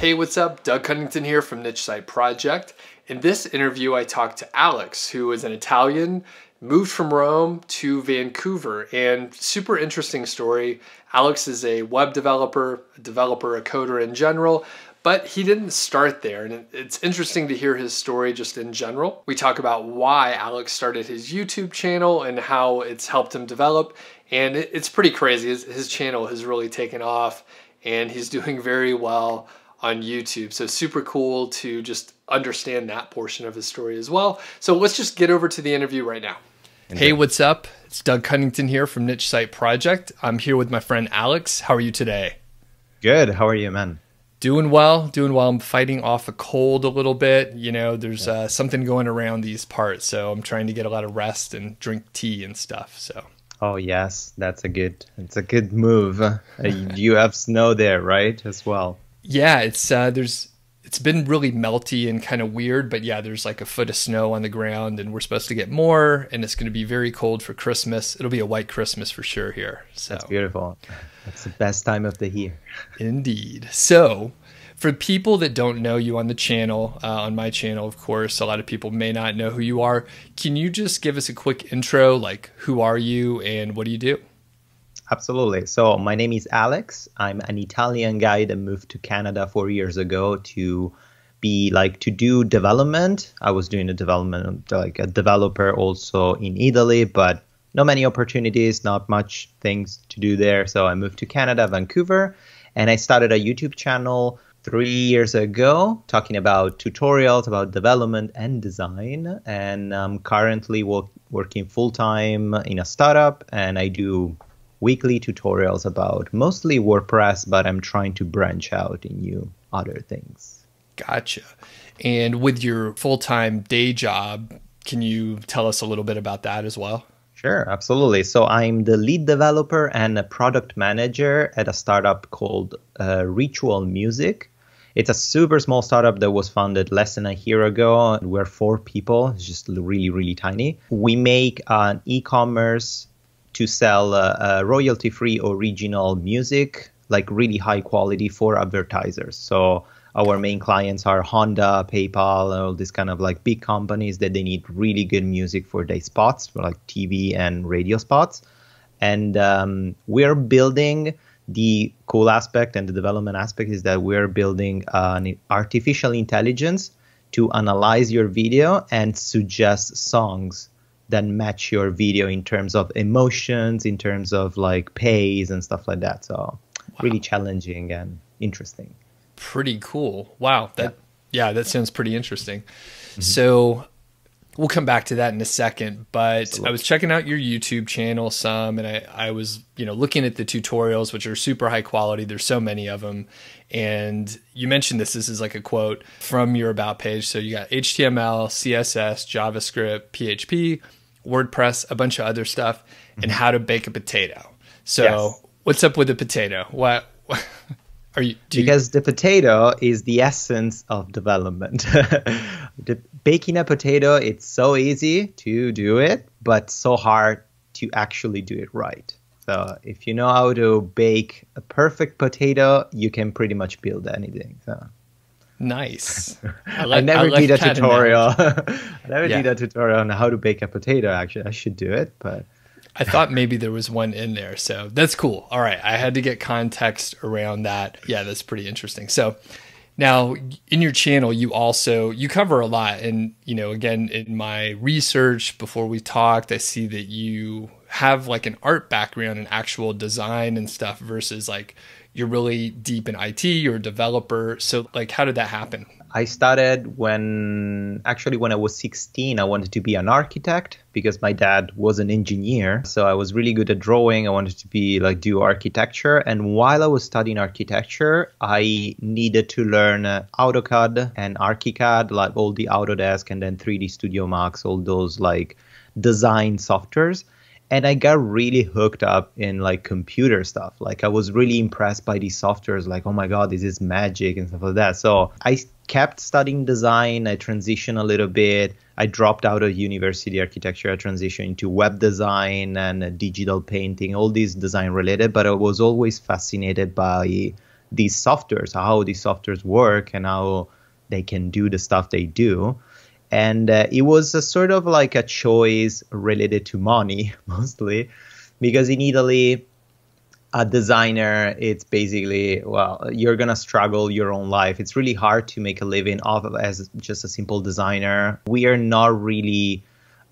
Hey, what's up? Doug Cunnington here from Niche Site Project. In this interview, I talked to Alex, who is an Italian, moved from Rome to Vancouver, and super interesting story. Alex is a web developer, a coder in general, but he didn't start there. And it's interesting to hear his story just in general. We talk about why Alex started his YouTube channel and how it's helped him develop. And it's pretty crazy. His channel has really taken off and he's doing very well on YouTube. So super cool to just understand that portion of his story as well. So let's just get over to the interview right now. Hey, what's up? It's Doug Cunnington here from Niche Site Project. I'm here with my friend Alex. How are you today? Good. How are you, man? Doing well, doing well. I'm fighting off a cold a little bit. You know, there's something going around these parts. So I'm trying to get a lot of rest and drink tea and stuff. So. Oh, yes. It's a good move. You have snow there, right? As well. Yeah, it's been really melty and kind of weird, but yeah, there's like a foot of snow on the ground and we're supposed to get more, and it's going to be very cold for Christmas. It'll be a white Christmas for sure here. So that's beautiful. That's the best time of the year. Indeed. So for people that don't know you on the channel, on my channel, of course, a lot of people may not know who you are. Can you just give us a quick intro, like who are you and what do you do? Absolutely. So my name is Alex. I'm an Italian guy that moved to Canada 4 years ago to do development. I was doing a development, like a developer also in Italy, but not many opportunities, not much things to do there. So I moved to Canada, Vancouver, and I started a YouTube channel 3 years ago talking about tutorials about development and design. And I'm currently working full-time in a startup, and I do weekly tutorials about mostly WordPress, but I'm trying to branch out in new other things. Gotcha. And with your full-time day job, can you tell us a little bit about that as well? Sure, absolutely. So I'm the lead developer and a product manager at a startup called Ritual Music. It's a super small startup that was founded less than a year ago. We're 4 people. It's just really, really tiny. We make an e-commerce to sell royalty-free original music, like really high quality for advertisers. So our main clients are Honda, PayPal, all these kind of like big companies that they need really good music for their spots, for like TV and radio spots. And we're building, the cool aspect and the development aspect is that we're building an artificial intelligence to analyze your video and suggest songs that match your video in terms of emotions, in terms of like pace and stuff like that. So really challenging and interesting. Pretty cool. Wow. That sounds pretty interesting. Mm-hmm. So we'll come back to that in a second, but absolutely. I was checking out your YouTube channel some, and I was, looking at the tutorials, which are super high quality. There's so many of them. And you mentioned this is like a quote from your about page. So you got HTML, CSS, JavaScript, PHP, WordPress, a bunch of other stuff, and how to bake a potato. So yes. What's up with the potato? What are you? Because the potato is the essence of development. Baking a potato, it's so easy to do it, but so hard to actually do it right. So if you know how to bake a perfect potato, you can pretty much build anything. So. Nice. I never did a tutorial. Did a tutorial on how to bake a potato. Actually, I should do it, but I thought maybe there was one in there. So that's cool. All right. I had to get context around that. Yeah, that's pretty interesting. So now in your channel, you cover a lot. And, again, in my research before we talked, I see that you have like an art background and actual design and stuff versus like you're really deep in IT, you're a developer. So like, how did that happen? I started when I was 16, I wanted to be an architect because my dad was an engineer. So I was really good at drawing. I wanted to do architecture. And while I was studying architecture, I needed to learn AutoCAD and ArchiCAD, like all the Autodesk and then 3D Studio Max, all those like design softwares. And I got really hooked up in like computer stuff. Like I was really impressed by these softwares, like, oh my God, this is magic and stuff like that. So I kept studying design. I transitioned a little bit. I dropped out of university architecture. I transitioned into web design and digital painting, all these design related. But I was always fascinated by these softwares, how these softwares work and how they can do the stuff they do. And it was a sort of like a choice related to money, mostly, because in Italy, a designer, it's basically, well, you're going to struggle your own life. It's really hard to make a living off of as just a simple designer. We are not really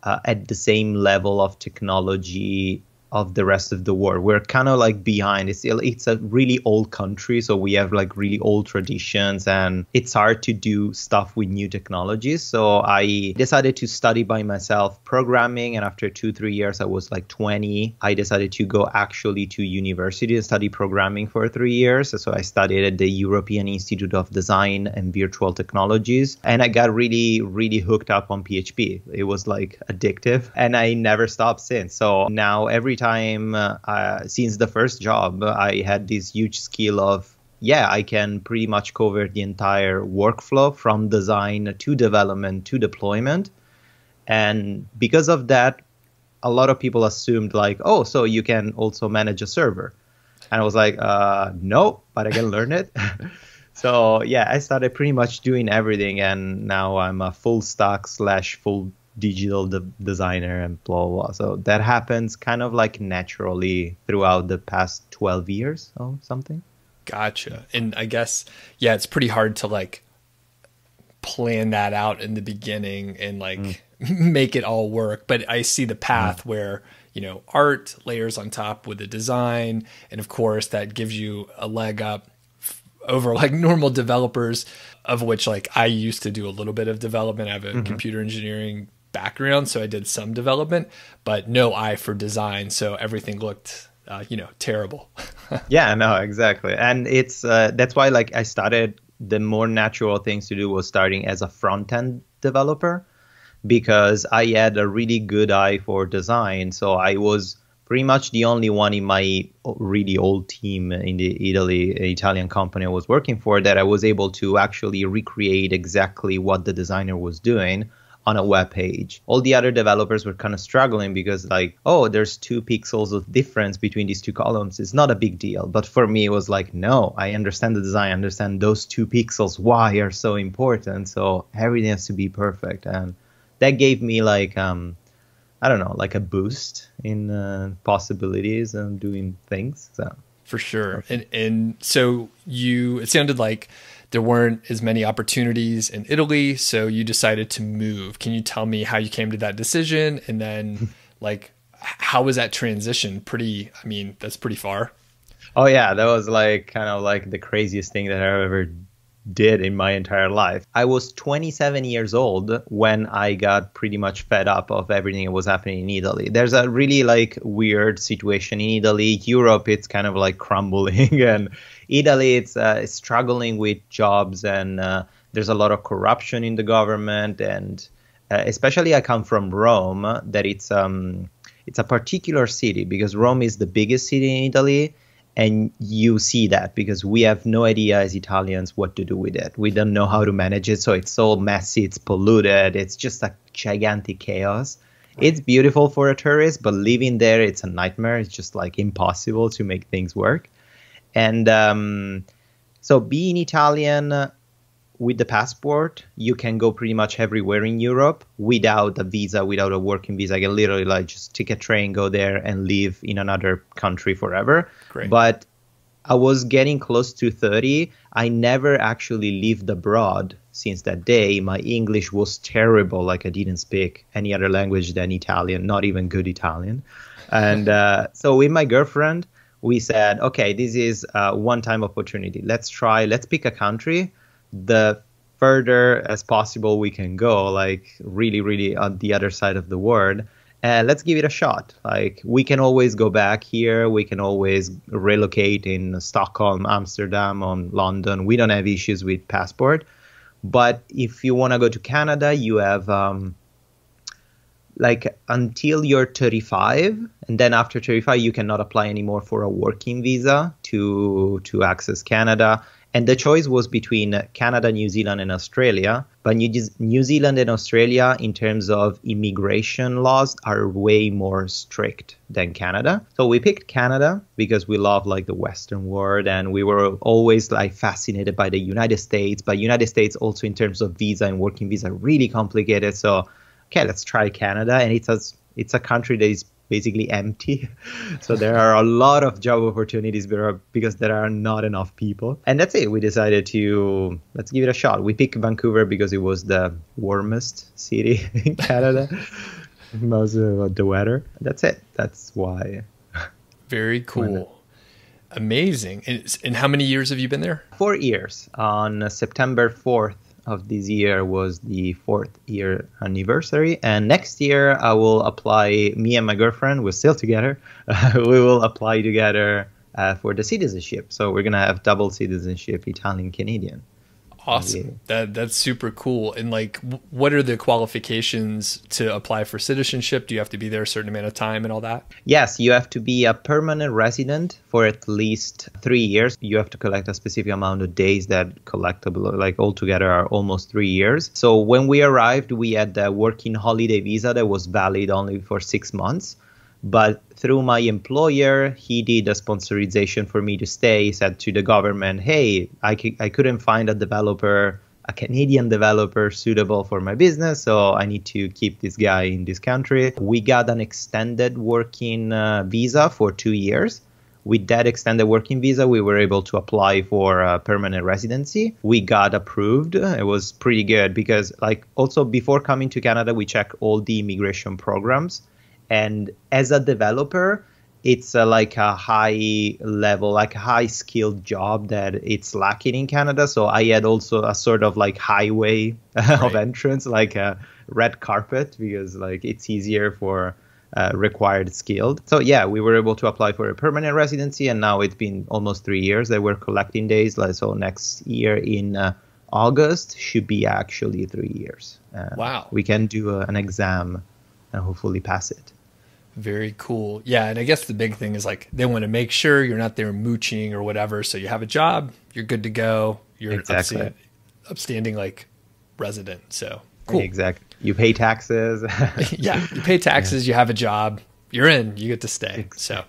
at the same level of technology of the rest of the world. We're kind of like behind. It's a really old country, so we have like really old traditions, and it's hard to do stuff with new technologies. So I decided to study by myself programming, and after 2-3 years, I was like 20. I decided to go actually to university and study programming for 3 years. So I studied at the European Institute of Design and Virtual Technologies, and I got really, really hooked up on PHP. It was like addictive, and I never stopped since. So now every time since the first job, I had this huge skill of, I can pretty much cover the entire workflow from design to development to deployment. And because of that, a lot of people assumed like, oh, so you can also manage a server. And I was like, no, but I can learn it. So I started pretty much doing everything. And now I'm a full stack / full digital designer and blah, blah, blah. So that happens kind of like naturally throughout the past 12 years or something. Gotcha. And I guess, it's pretty hard to like plan that out in the beginning and like make it all work. But I see the path where, art layers on top with the design. And of course that gives you a leg up over like normal developers, of which like I used to do a little bit of development. I have a computer engineering background, so I did some development, but no eye for design, so everything looked terrible. No, exactly. And it's that's why like I started, the more natural things to do was starting as a front-end developer, because I had a really good eye for design. So I was pretty much the only one in my really old team in the Italian company I was working for that I was able to actually recreate exactly what the designer was doing on a web page. All the other developers were kind of struggling because like, oh, there's 2 pixels of difference between these 2 columns. It's not a big deal. But for me, it was like, no, I understand the design. I understand those 2 pixels, why are so important. So everything has to be perfect. And that gave me like, I don't know, like a boost in possibilities and doing things. So for sure. And so it sounded like there weren't as many opportunities in Italy, so you decided to move. Can you tell me how you came to that decision? And then like, how was that transition? That's pretty far. Oh yeah, that was like kind of like the craziest thing that I ever did in my entire life. I was 27 years old when I got pretty much fed up of everything that was happening in Italy. There's a really like weird situation in Italy. Europe, it's kind of like crumbling, and Italy, it's struggling with jobs, and there's a lot of corruption in the government. And especially I come from Rome, that it's a particular city because Rome is the biggest city in Italy. And you see that because we have no idea as Italians what to do with it. We don't know how to manage it. So it's so messy, it's polluted. It's just a gigantic chaos. It's beautiful for a tourist, but living there, it's a nightmare. It's just like impossible to make things work. And so being Italian with the passport, you can go pretty much everywhere in Europe without a visa, without a working visa. I can literally like just take a train, go there and live in another country forever. Great. But I was getting close to 30. I never actually lived abroad since that day. My English was terrible. Like I didn't speak any other language than Italian, not even good Italian. And so with my girlfriend, we said, okay, this is a one-time opportunity. Let's pick a country. The further as possible we can go, like really, really on the other side of the world. And let's give it a shot. Like we can always go back here. We can always relocate in Stockholm, Amsterdam, or London. We don't have issues with passport. But if you want to go to Canada, you have like until you're 35, and then after 35 you cannot apply anymore for a working visa to access Canada. And the choice was between Canada, New Zealand, and Australia. But New Zealand and Australia, in terms of immigration laws, are way more strict than Canada. So we picked Canada because we love like the Western world, and we were always like fascinated by the United States. But United States also in terms of visa and working visa, really complicated. So, okay, let's try Canada. And it's a country that is basically empty. So there are a lot of job opportunities because there are not enough people. And that's it. We decided let's give it a shot. We picked Vancouver because it was the warmest city in Canada. Mostly about the weather. That's it. That's why. Very cool. Amazing. And how many years have you been there? 4 years. On September 4th of this year was the 4th year anniversary, and next year I will apply. Me and my girlfriend, we're still together. We will apply together for the citizenship. So we're gonna have double citizenship, Italian Canadian. Awesome. That's super cool. And like, what are the qualifications to apply for citizenship? Do you have to be there a certain amount of time and all that? Yes, you have to be a permanent resident for at least 3 years. You have to collect a specific amount of days that collectible, like altogether are almost 3 years. So when we arrived, we had a working holiday visa that was valid only for 6 months. But through my employer, he did a sponsorization for me to stay. He said to the government, hey, I couldn't find a Canadian developer suitable for my business, so I need to keep this guy in this country. We got an extended working visa for 2 years. With that extended working visa, we were able to apply for permanent residency. We got approved. It was pretty good because like also before coming to Canada, we checked all the immigration programs. And as a developer, it's like a high level, like a high skilled job that it's lacking in Canada. So I had also a sort of like highway of entrance, like a red carpet, because like it's easier for required skilled. So yeah, we were able to apply for a permanent residency, and now it's been almost 3 years that we're collecting days. So next year in August should be actually 3 years. Wow. We can do an exam and hopefully pass it. Very cool. Yeah. And I guess the big thing is like they want to make sure you're not there mooching or whatever. So you have a job, you're good to go. You're exactly. upstanding like resident. So cool. Exactly. You pay taxes. Yeah. You pay taxes, you have a job, you're in, you get to stay. So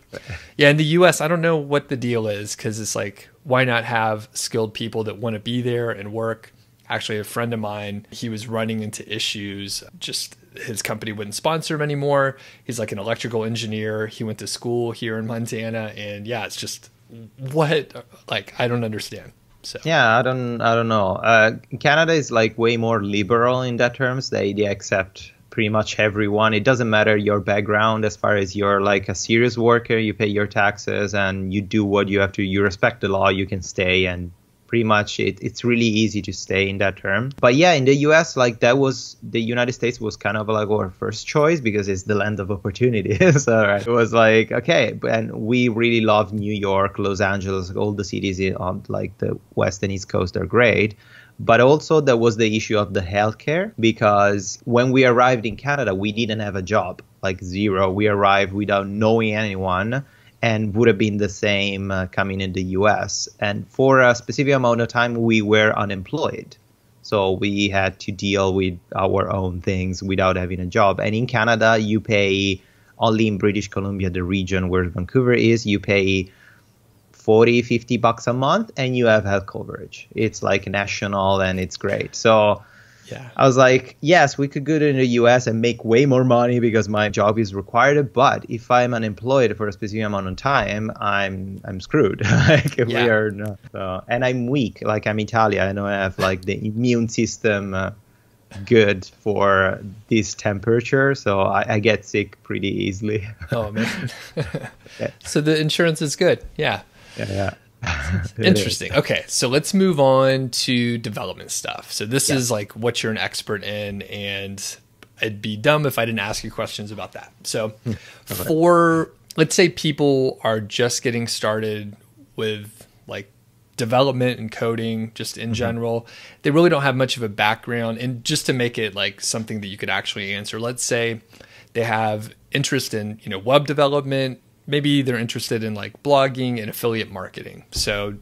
yeah, in the US, I don't know what the deal is because it's like, why not have skilled people that want to be there and work? Actually, a friend of mine, he was running into issues. Just his company wouldn't sponsor him anymore. He's like an electrical engineer. He went to school here in Montana, and yeah, it's just I don't understand. So yeah, I don't know. Canada is like way more liberal in that terms. They accept pretty much everyone. It doesn't matter your background as far as you're like a serious worker. You pay your taxes and you do what you have to. You respect the law. You can stay and. Pretty much it's really easy to stay in that term. But yeah, in the US, like that was the United States was kind of like our first choice because it's the land of opportunity. So it was like, okay. And we really love New York, Los Angeles, all the cities on like the West and East Coast are great. But also there was the issue of the healthcare because when we arrived in Canada, we didn't have a job, like zero. We arrived without knowing anyone. And would have been the same coming in the US. And for a specific amount of time, we were unemployed. So we had to deal with our own things without having a job. And in Canada, you pay only in British Columbia, the region where Vancouver is, you pay $40-50 a month and you have health coverage. It's like national and it's great. So yeah, I was like, yes, we could go to the US and make way more money because my job is required. But if I'm unemployed for a specific amount of time, I'm screwed. Like we are not. And I'm weak. Like I'm Italian. I don't have like the immune system good for this temperature. So I get sick pretty easily. Oh, man. So the insurance is good. Yeah. Yeah. Interesting. Okay, so let's move on to development stuff. So this is like what you're an expert in, and it'd be dumb if I didn't ask you questions about that. So for, let's say people are just getting started with like development and coding just in general, they really don't have much of a background. And just to make it like something that you could actually answer, let's say they have interest in, web development. Maybe they're interested in like blogging and affiliate marketing. So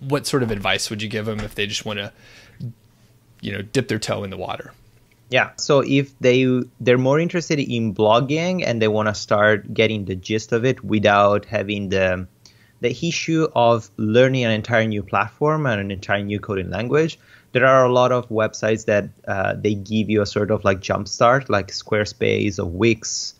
what sort of advice would you give them if they just want to, dip their toe in the water? Yeah. So if they're more interested in blogging and they want to start getting the gist of it without having the issue of learning an entire new platform and an entire new coding language, there are a lot of websites that they give you a sort of like jump start, like Squarespace or Wix,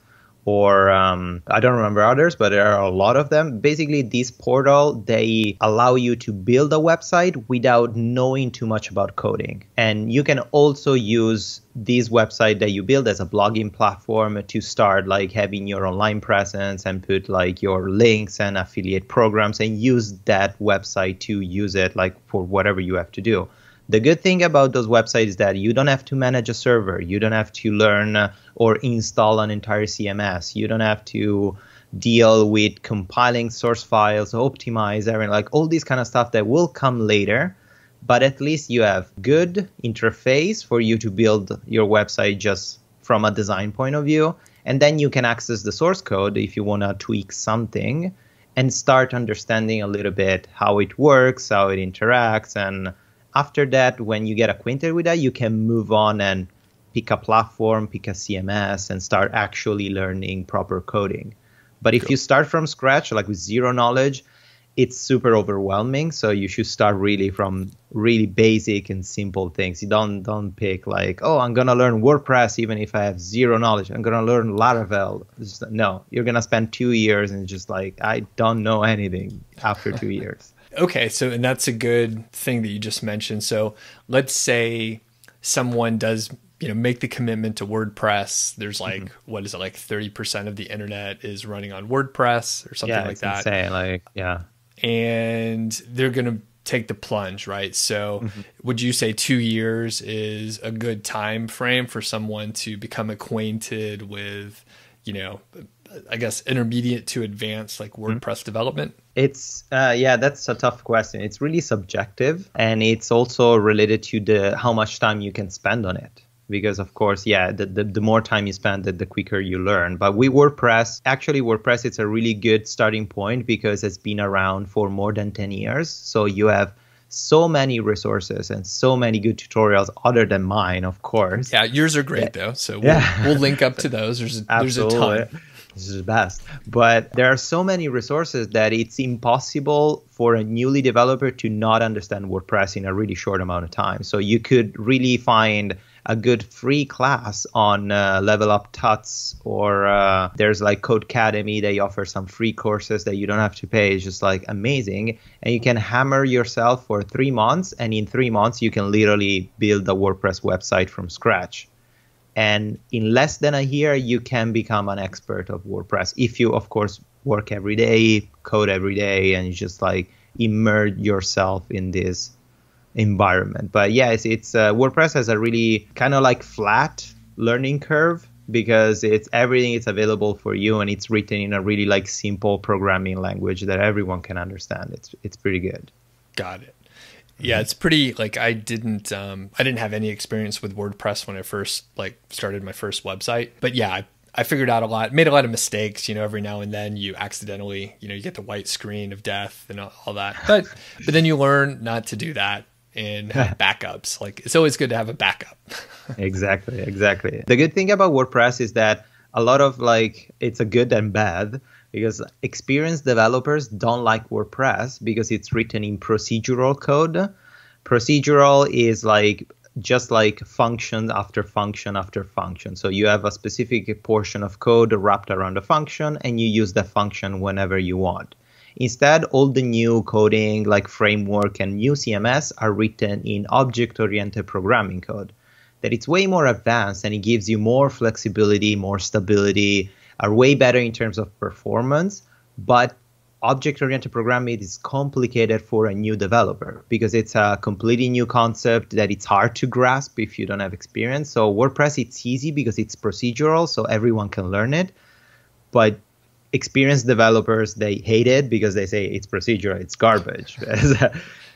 or I don't remember others, but there are a lot of them. Basically, this portal, they allow you to build a website without knowing too much about coding. And you can also use this website that you build as a blogging platform to start like having your online presence and put like your links and affiliate programs and use that website to use it like for whatever you have to do. The good thing about those websites is that you don't have to manage a server. You don't have to learn or install an entire CMS. You don't have to deal with compiling source files, optimize everything, like all these kind of stuff that will come later. But at least you have good interface for you to build your website just from a design point of view. And then you can access the source code if you want to tweak something and start understanding a little bit how it works, how it interacts, and after that, when you get acquainted with that, you can move on and pick a platform, pick a CMS, and start actually learning proper coding. But if you start from scratch, like with zero knowledge, it's super overwhelming. So you should start really from really basic and simple things. You don't pick like, oh, I'm going to learn WordPress even if I have zero knowledge. I'm going to learn Laravel. No, you're going to spend 2 years and just like, I don't know anything after 2 years. Okay, so and that's a good thing that you just mentioned. So let's say someone does, make the commitment to WordPress. There's like, what is it, like 30% of the internet is running on WordPress or something like that. Insane. Like, yeah. And they're going to take the plunge, right? So would you say 2 years is a good time frame for someone to become acquainted with, I guess, intermediate to advanced like WordPress development? It's that's a tough question. It's really subjective, and it's also related to how much time you can spend on it. Because of course, the more time you spend, the quicker you learn. But with WordPress, it's a really good starting point because it's been around for more than 10 years. So you have so many resources and so many good tutorials other than mine, of course. Yeah, yours are great though. So we'll link up to those. There's a ton. This is the best. But there are so many resources that it's impossible for a newly developer to not understand WordPress in a really short amount of time. So you could really find a good free class on Level Up Tuts, or there's like Codecademy. They offer some free courses that you don't have to pay. It's just like amazing. And you can hammer yourself for 3 months. And in 3 months, you can literally build a WordPress website from scratch. And in less than a year, you can become an expert of WordPress if you, of course, work every day, code every day, and you just like immerse yourself in this environment. But yes, it's WordPress has a really kind of like flat learning curve because everything is available for you, and it's written in a really like simple programming language that everyone can understand. It's pretty good. Got it. Yeah, it's pretty like I didn't have any experience with WordPress when I first like started my first website. But yeah, I figured out made a lot of mistakes, every now and then you accidentally, you get the white screen of death and all that. But then you learn not to do that and have backups. Like it's always good to have a backup. Exactly. The good thing about WordPress is that a lot of like it's a good and bad. Because experienced developers don't like WordPress because it's written in procedural code. Procedural is like just like function after function after function. So you have a specific portion of code wrapped around a function and you use that function whenever you want. Instead, all the new coding like framework and new CMS are written in object-oriented programming code. That it's way more advanced and it gives you more flexibility, more stability, are way better in terms of performance, but object-oriented programming is complicated for a new developer because it's a completely new concept that it's hard to grasp if you don't have experience. So WordPress, it's easy because it's procedural, so everyone can learn it. But experienced developers, they hate it because they say it's procedural, it's garbage.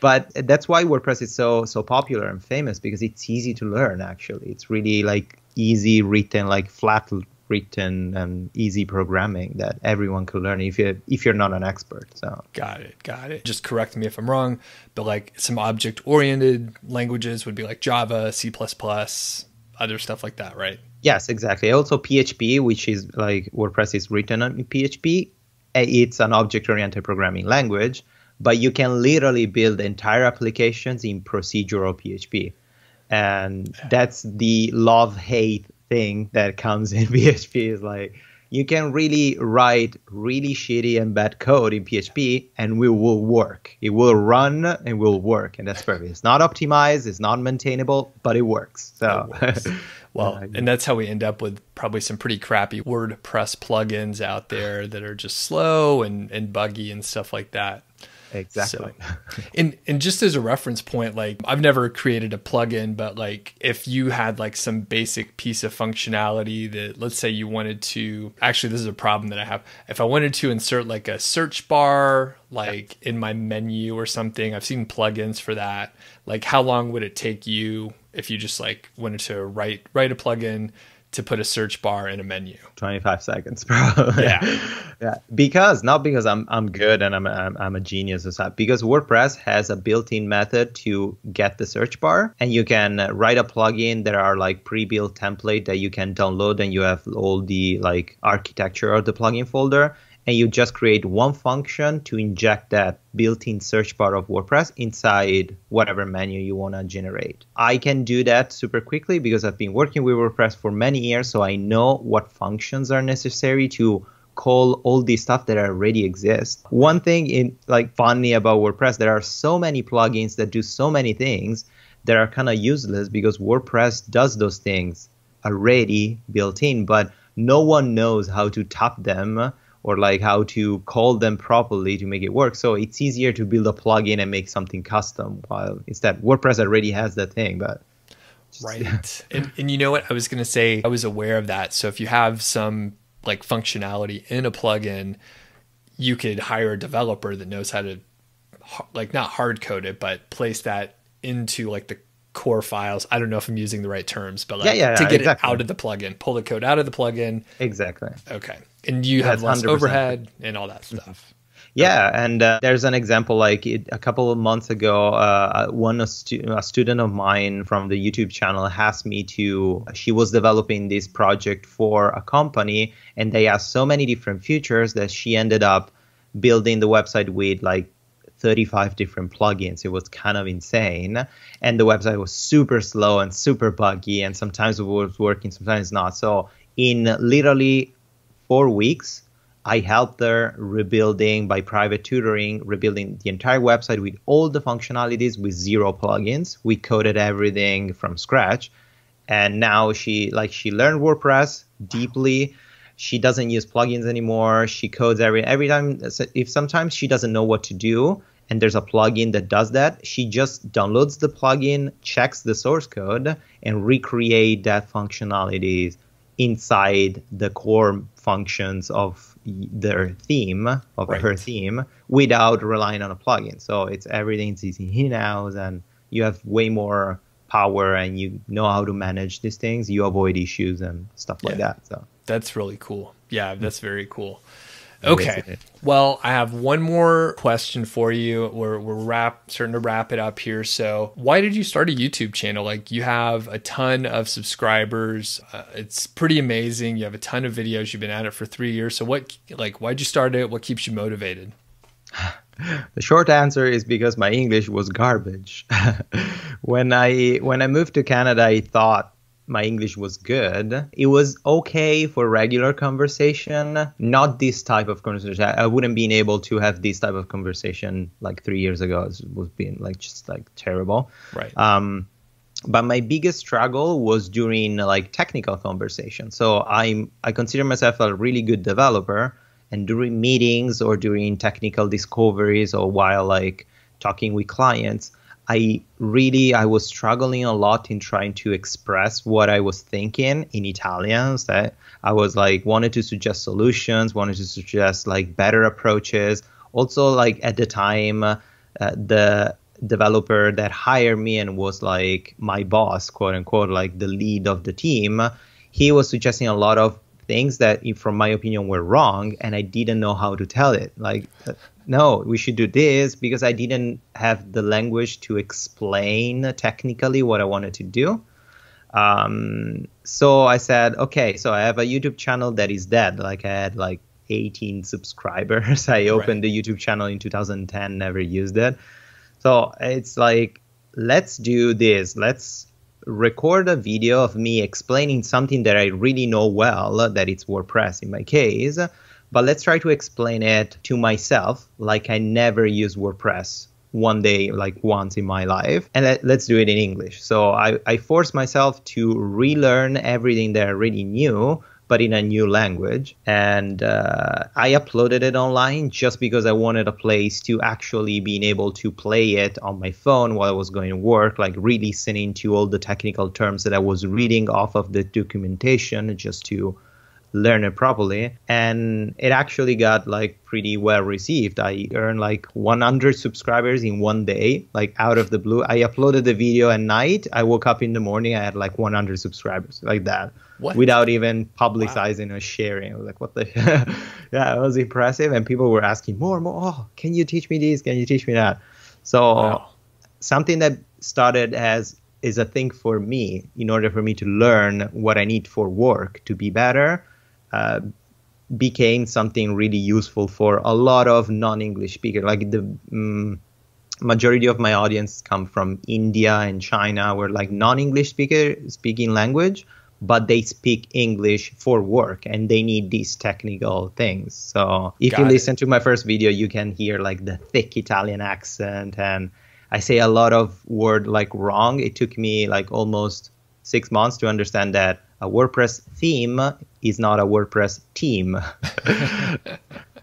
But that's why WordPress is so popular and famous because it's easy to learn, actually. It's really like easy written, like flat written and easy programming that everyone could learn if you're not an expert. So got it. Just correct me if I'm wrong, but like some object-oriented languages would be like Java, C++, other stuff like that, right? Yes, exactly. Also PHP, which is like WordPress is written in PHP. It's an object-oriented programming language, but you can literally build entire applications in procedural PHP. And that's the love-hate thing that comes in PHP, is like you can really write really shitty and bad code in PHP and it will work. It will run and will work. And that's perfect. It's not optimized, it's not maintainable, but it works. So it works. Well, and that's how we end up with probably some pretty crappy WordPress plugins out there that are just slow and buggy and stuff like that. Exactly. So, and just as a reference point, like I've never created a plugin, but like if you had like some basic piece of functionality that, let's say you wanted to, actually this is a problem that I have. If I wanted to insert like a search bar, like in my menu or something, I've seen plugins for that. Like how long would it take you if you just like wanted to write a plugin to put a search bar in a menu? 25 seconds, probably. Yeah. Not because I'm good and I'm a genius or something. Because WordPress has a built-in method to get the search bar, and you can write a plugin. There are like pre-built template that you can download, and you have all the like architecture of the plugin folder. And you just create one function to inject that built-in search bar of WordPress inside whatever menu you want to generate. I can do that super quickly because I've been working with WordPress for many years, so I know what functions are necessary to call all the stuff that already exists. One thing funny about WordPress, there are so many plugins that do so many things that are kind of useless because WordPress does those things already built in, but no one knows how to tap them or like how to call them properly to make it work. So it's easier to build a plugin and make something custom, while instead WordPress already has that thing. But right. And you know what? I was going to say, I was aware of that. So if you have some like functionality in a plugin, you could hire a developer that knows how to like not hard code it, but place that into like the core files. I don't know if I'm using the right terms, but like to get it out of the plugin, pull the code out of the plugin. Exactly. Okay. And you have less 100%. Overhead and all that stuff. Yeah, okay. And there's an example like a couple of months ago, a student of mine from the YouTube channel asked me she was developing this project for a company, and they asked so many different features that she ended up building the website with like 35 different plugins. It was kind of insane. And the website was super slow and super buggy, and sometimes it was working, sometimes not. So in literally 4 weeks, I helped her rebuilding by private tutoring, rebuilding the entire website with all the functionalities with 0 plugins. We coded everything from scratch. And now she learned WordPress deeply. She doesn't use plugins anymore. She codes every time. If sometimes she doesn't know what to do and there's a plugin that does that, she just downloads the plugin, checks the source code, and recreate that functionality inside the core functions of their theme, of her theme, without relying on a plugin. So everything's easy in-house, and you have way more power, and you know how to manage these things. You avoid issues and stuff like that. So that's really cool. Yeah, that's very cool. Okay. Well, I have one more question for you. We're starting to wrap it up here. So why did you start a YouTube channel? Like, you have a ton of subscribers. It's pretty amazing. You have a ton of videos. You've been at it for 3 years. So why'd you start it? What keeps you motivated? The short answer is because my English was garbage. When I moved to Canada, I thought my English was good. It was okay for regular conversation, not this type of conversation. I wouldn't been able to have this type of conversation like 3 years ago. It was being just terrible. Right. But my biggest struggle was during like technical conversation. So I consider myself a really good developer, and during meetings or during technical discoveries or while like talking with clients, I was struggling a lot in trying to express what I was thinking in Italian. So I was like, wanted to suggest solutions, wanted to suggest like better approaches. Also, like at the time, the developer that hired me and was like my boss, quote unquote, like the lead of the team, he was suggesting a lot of things that, from my opinion, were wrong, and I didn't know how to tell it. Like, no, we should do this, because I didn't have the language to explain technically what I wanted to do. So I said, okay, so I have a YouTube channel that is dead. Like, I had like 18 subscribers. I opened the YouTube channel in 2010, never used it. So it's like, let's do this. Let's record a video of me explaining something that I really know well, that it's WordPress in my case, but let's try to explain it to myself like I never used WordPress one day, like once in my life, and let's do it in English. So I forced myself to relearn everything that I already knew, but in a new language. And I uploaded it online just because I wanted a place to actually being able to play it on my phone while I was going to work, like re-listening to all the technical terms that I was reading off of the documentation just to learn it properly. And it actually got like pretty well received. I earned like 100 subscribers in one day, like out of the blue. I uploaded the video at night. I woke up in the morning, I had like 100 subscribers, like that. What? Without even publicizing or sharing. I was like, what the yeah, it was impressive. And people were asking more and more, oh, can you teach me this? Can you teach me that? So something that started as is a thing for me, in order for me to learn what I need for work to be better, became something really useful for a lot of non-English speakers. Like the majority of my audience come from India and China, where like non-English speaking language, but they speak English for work and they need these technical things. So if you listen to my first video, you can hear like the thick Italian accent, and I say a lot of word like wrong. It took me like almost 6 months to understand that a WordPress theme is not a WordPress team.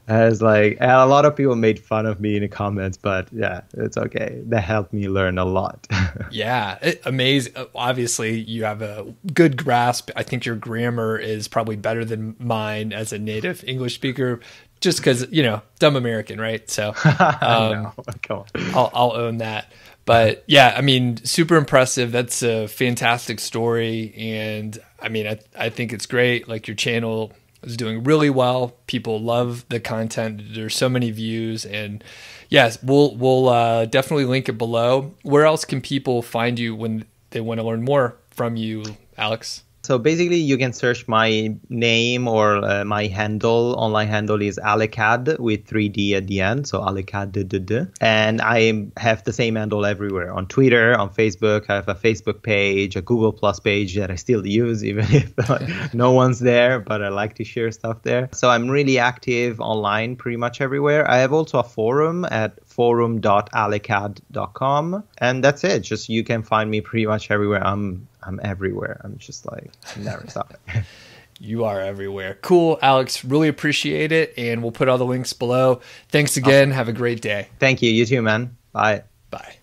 As like, and a lot of people made fun of me in the comments, but yeah, it's okay. That helped me learn a lot. Yeah, amazing. Obviously, you have a good grasp. I think your grammar is probably better than mine as a native English speaker, just because, you know, dumb American, right? So No, come on. I'll own that. But yeah, I mean, super impressive. That's a fantastic story. And I mean, I think it's great. Like, your channel is doing really well. People love the content. There's so many views, and yes, we'll definitely link it below. Where else can people find you when they want to learn more from you, Alex? So basically, you can search my name or my handle. Online handle is Alecad with 3D at the end. So Alecad. And I have the same handle everywhere. On Twitter, on Facebook. I have a Facebook page, a Google Plus page that I still use, even if no one's there. But I like to share stuff there. So I'm really active online pretty much everywhere. I have also a forum at forum.alecad.com. And that's it. Just you can find me pretty much everywhere. I'm everywhere. I'm just like, never stop. You are everywhere. Cool, Alex. Really appreciate it. And we'll put all the links below. Thanks again. Have a great day. Thank you. You too, man. Bye. Bye.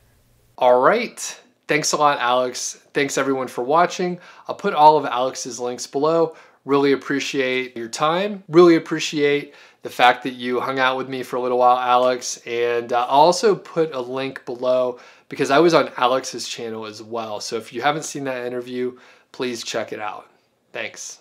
All right. Thanks a lot, Alex. Thanks everyone for watching. I'll put all of Alex's links below. Really appreciate your time. Really appreciate the fact that you hung out with me for a little while, Alex. And I'll also put a link below because I was on Alex's channel as well. So if you haven't seen that interview, please check it out. Thanks.